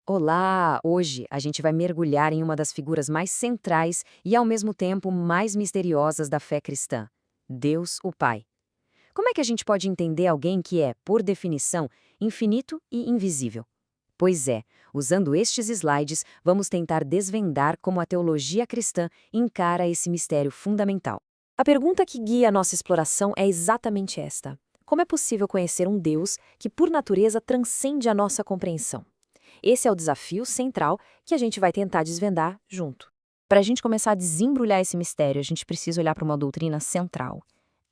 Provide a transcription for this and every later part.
Olá! Hoje a gente vai mergulhar em uma das figuras mais centrais e, ao mesmo tempo, mais misteriosas da fé cristã: Deus, o Pai. Como é que a gente pode entender alguém que é, por definição, infinito e invisível? Pois é, usando estes slides, vamos tentar desvendar como a teologia cristã encara esse mistério fundamental. A pergunta que guia a nossa exploração é exatamente esta: como é possível conhecer um Deus que, por natureza, transcende a nossa compreensão? Esse é o desafio central que a gente vai tentar desvendar junto. Para a gente começar a desembrulhar esse mistério, a gente precisa olhar para uma doutrina central: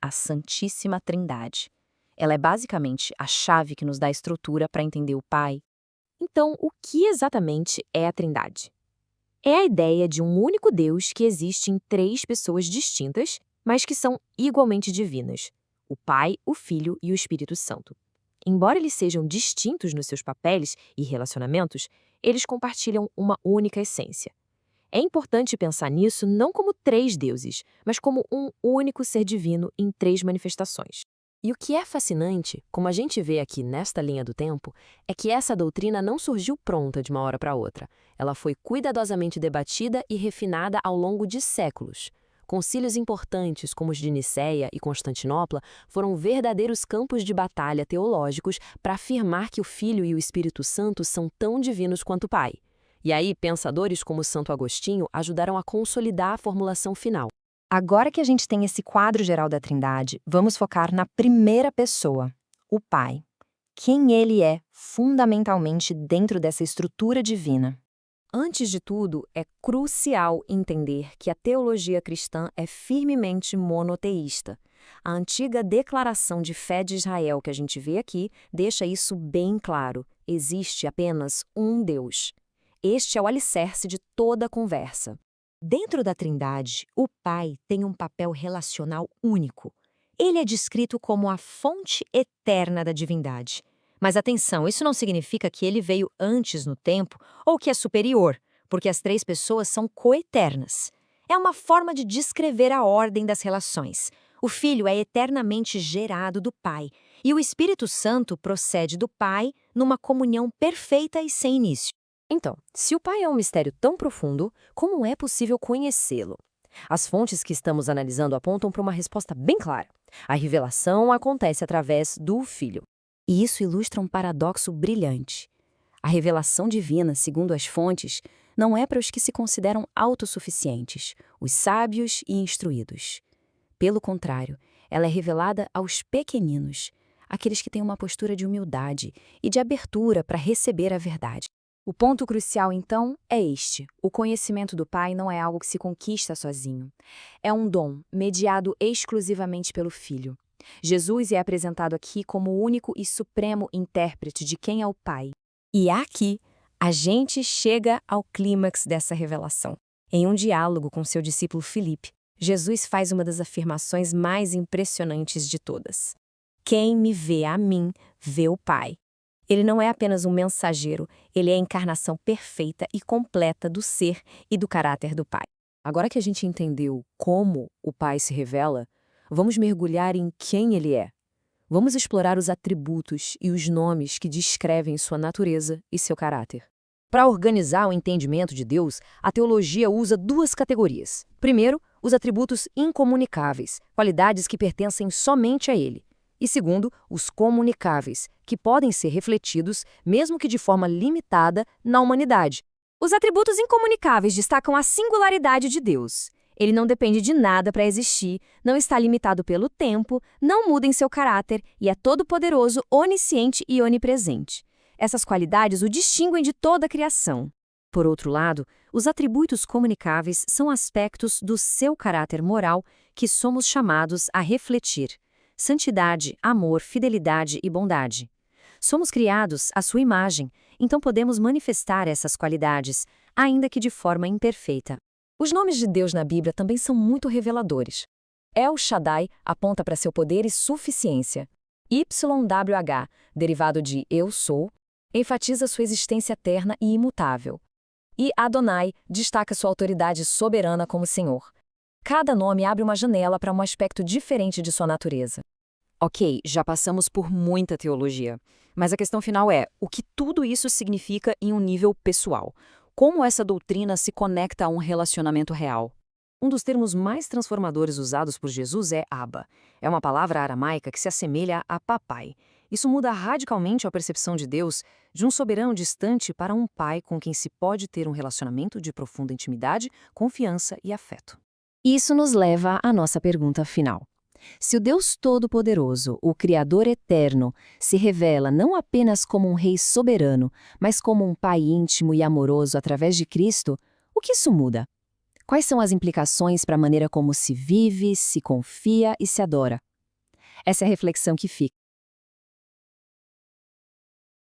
a Santíssima Trindade. Ela é basicamente a chave que nos dá a estrutura para entender o Pai. Então, o que exatamente é a Trindade? É a ideia de um único Deus que existe em três pessoas distintas, mas que são igualmente divinas: o Pai, o Filho e o Espírito Santo. Embora eles sejam distintos nos seus papéis e relacionamentos, eles compartilham uma única essência. É importante pensar nisso não como três deuses, mas como um único ser divino em três manifestações. E o que é fascinante, como a gente vê aqui nesta linha do tempo, é que essa doutrina não surgiu pronta de uma hora para outra. Ela foi cuidadosamente debatida e refinada ao longo de séculos. Concílios importantes, como os de Nicéia e Constantinopla, foram verdadeiros campos de batalha teológicos para afirmar que o Filho e o Espírito Santo são tão divinos quanto o Pai. E aí, pensadores como Santo Agostinho ajudaram a consolidar a formulação final. Agora que a gente tem esse quadro geral da Trindade, vamos focar na primeira pessoa, o Pai. Quem ele é, fundamentalmente, dentro dessa estrutura divina. Antes de tudo, é crucial entender que a teologia cristã é firmemente monoteísta. A antiga declaração de fé de Israel que a gente vê aqui deixa isso bem claro: existe apenas um Deus. Este é o alicerce de toda a conversa. Dentro da Trindade, o Pai tem um papel relacional único. Ele é descrito como a fonte eterna da divindade. Mas atenção, isso não significa que ele veio antes no tempo ou que é superior, porque as três pessoas são coeternas. É uma forma de descrever a ordem das relações. O Filho é eternamente gerado do Pai, e o Espírito Santo procede do Pai numa comunhão perfeita e sem início. Então, se o Pai é um mistério tão profundo, como é possível conhecê-lo? As fontes que estamos analisando apontam para uma resposta bem clara: a revelação acontece através do Filho. E isso ilustra um paradoxo brilhante. A revelação divina, segundo as fontes, não é para os que se consideram autossuficientes, os sábios e instruídos. Pelo contrário, ela é revelada aos pequeninos, aqueles que têm uma postura de humildade e de abertura para receber a verdade. O ponto crucial, então, é este: o conhecimento do Pai não é algo que se conquista sozinho. É um dom, mediado exclusivamente pelo Filho. Jesus é apresentado aqui como o único e supremo intérprete de quem é o Pai. E aqui, a gente chega ao clímax dessa revelação. Em um diálogo com seu discípulo Filipe, Jesus faz uma das afirmações mais impressionantes de todas: quem me vê a mim, vê o Pai. Ele não é apenas um mensageiro, ele é a encarnação perfeita e completa do ser e do caráter do Pai. Agora que a gente entendeu como o Pai se revela, vamos mergulhar em quem ele é. Vamos explorar os atributos e os nomes que descrevem sua natureza e seu caráter. Para organizar o entendimento de Deus, a teologia usa duas categorias. Primeiro, os atributos incomunicáveis, qualidades que pertencem somente a ele. E segundo, os comunicáveis, que podem ser refletidos, mesmo que de forma limitada, na humanidade. Os atributos incomunicáveis destacam a singularidade de Deus. Ele não depende de nada para existir, não está limitado pelo tempo, não muda em seu caráter e é todo-poderoso, onisciente e onipresente. Essas qualidades o distinguem de toda a criação. Por outro lado, os atributos comunicáveis são aspectos do seu caráter moral que somos chamados a refletir: santidade, amor, fidelidade e bondade. Somos criados à sua imagem, então podemos manifestar essas qualidades, ainda que de forma imperfeita. Os nomes de Deus na Bíblia também são muito reveladores. El Shaddai aponta para seu poder e suficiência. YHWH, derivado de Eu Sou, enfatiza sua existência eterna e imutável. E Adonai destaca sua autoridade soberana como Senhor. Cada nome abre uma janela para um aspecto diferente de sua natureza. Ok, já passamos por muita teologia. Mas a questão final é, o que tudo isso significa em um nível pessoal? Como essa doutrina se conecta a um relacionamento real? Um dos termos mais transformadores usados por Jesus é Abba. É uma palavra aramaica que se assemelha a papai. Isso muda radicalmente a percepção de Deus, de um soberano distante para um pai com quem se pode ter um relacionamento de profunda intimidade, confiança e afeto. Isso nos leva à nossa pergunta final. Se o Deus Todo-Poderoso, o Criador Eterno, se revela não apenas como um Rei soberano, mas como um Pai íntimo e amoroso através de Cristo, o que isso muda? Quais são as implicações para a maneira como se vive, se confia e se adora? Essa é a reflexão que fica.